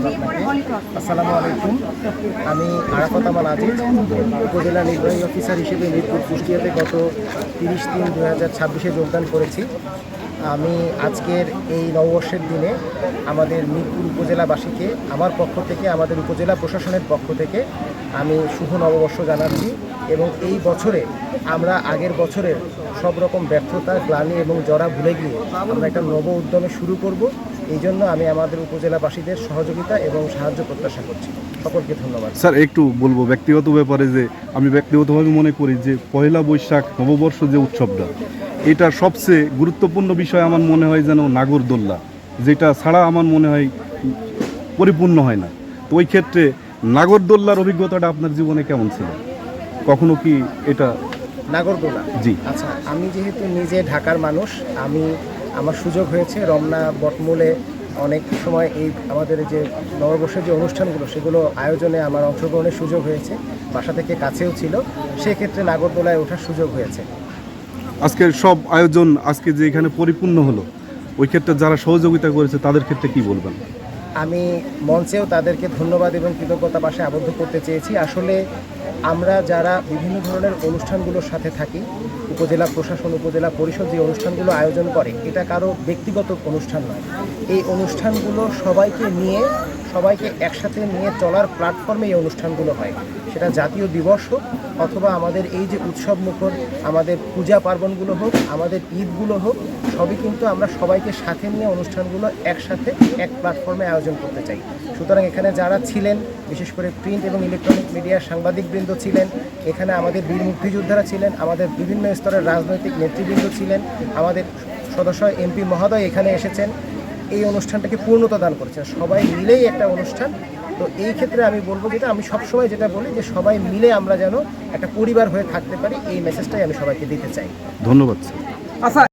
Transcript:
আপনাকে। আসসালামু আলাইকুম। আমি আরাফাত আমান আজিজ, উপজেলা নির্বাহী অফিসার হিসেবে মিরপুর কুষ্টিয়াতে গত 30/3/2026 যোগদান করেছি। আমি আজকের এই নববর্ষের দিনে আমাদের মিরপুর উপজেলাবাসীকে আমার পক্ষ থেকে, আমাদের উপজেলা প্রশাসনের পক্ষ থেকে আমি শুভ নববর্ষ জানাচ্ছি। এবং এই বছরে আমরা আগের বছরের সব রকম ব্যর্থতা, গ্লানি এবং জরা ভুলে গিয়ে আমরা একটা নব উদ্যমে শুরু করব। এই জন্য আমি আমাদের উপজেলাবাসীদের সহযোগিতা এবং সাহায্য প্রত্যাশা করছি। সকলকে ধন্যবাদ। স্যার, একটু বলবো ব্যক্তিগত ব্যাপারে যে আমি ব্যক্তিগতভাবে মনে করি যে পয়লা বৈশাখ নববর্ষ যে উৎসবটা, এটা সবচেয়ে গুরুত্বপূর্ণ বিষয় আমার মনে হয় যেন নাগরদোল্লা, যেটা ছাড়া আমার মনে হয় পরিপূর্ণ হয় না। তো ওই ক্ষেত্রে নাগরদোল্লার অভিজ্ঞতাটা আপনার জীবনে কেমন ছিল? কখনো কি এটা নাগরদোলা? জি। আচ্ছা, আমি যেহেতু নিজে ঢাকার মানুষ, আমার সুযোগ হয়েছে রমনা বটমূলে অনেক সময় এই আমাদের যে নববর্ষের যে অনুষ্ঠানগুলো সেগুলো আয়োজনে আমার অংশগ্রহণের সুযোগ হয়েছে। বাসা থেকে কাছেও ছিল, সেক্ষেত্রে নাগরদোলায় ওঠার সুযোগ হয়েছে। আজকের সব আয়োজন আজকে যে এখানে পরিপূর্ণ হলো, ওই ক্ষেত্রে যারা সহযোগিতা করেছে তাদের ক্ষেত্রে কি বলবেন? আমি মঞ্চেও তাদেরকে ধন্যবাদ এবং কৃতজ্ঞতা পাশে আবদ্ধ করতে চেয়েছি। আসলে আমরা যারা বিভিন্ন ধরনের অনুষ্ঠানগুলোর সাথে থাকি, উপজেলা প্রশাসন, উপজেলা পরিষদ যে অনুষ্ঠানগুলো আয়োজন করে, এটা কারো ব্যক্তিগত অনুষ্ঠান নয়। এই অনুষ্ঠানগুলো সবাইকে একসাথে নিয়ে চলার প্ল্যাটফর্মে এই অনুষ্ঠানগুলো হয়। সেটা জাতীয় দিবস হোক অথবা আমাদের এই যে উৎসব মুখর আমাদের পূজা পার্বণগুলো হোক, আমাদের ঈদগুলো হোক, সবই কিন্তু আমরা সবাইকে সাথে নিয়ে অনুষ্ঠানগুলো একসাথে এক প্ল্যাটফর্মে আয়োজন করতে চাই। সুতরাং এখানে যারা ছিলেন, বিশেষ করে প্রিন্ট এবং ইলেকট্রনিক মিডিয়ার সাংবাদিকবৃন্দ ছিলেন, এখানে আমাদের বীর মুক্তিযোদ্ধারা ছিলেন, আমাদের বিভিন্ন স্তরের রাজনৈতিক নেতৃবৃন্দ ছিলেন, আমাদের সদস্য এমপি মহোদয় এখানে এসেছেন, এই অনুষ্ঠানটাকে পূর্ণতা দান করেছেন। সবাই মিলেই একটা অনুষ্ঠান। তো এই ক্ষেত্রে আমি বলবো, যেটা আমি সবসময় যেটা বলি, যে সবাই মিলে আমরা যেন একটা পরিবার হয়ে থাকতে পারি, এই মেসেজটাই আমি সবাইকে দিতে চাই। ধন্যবাদ স্যার। আচ্ছা।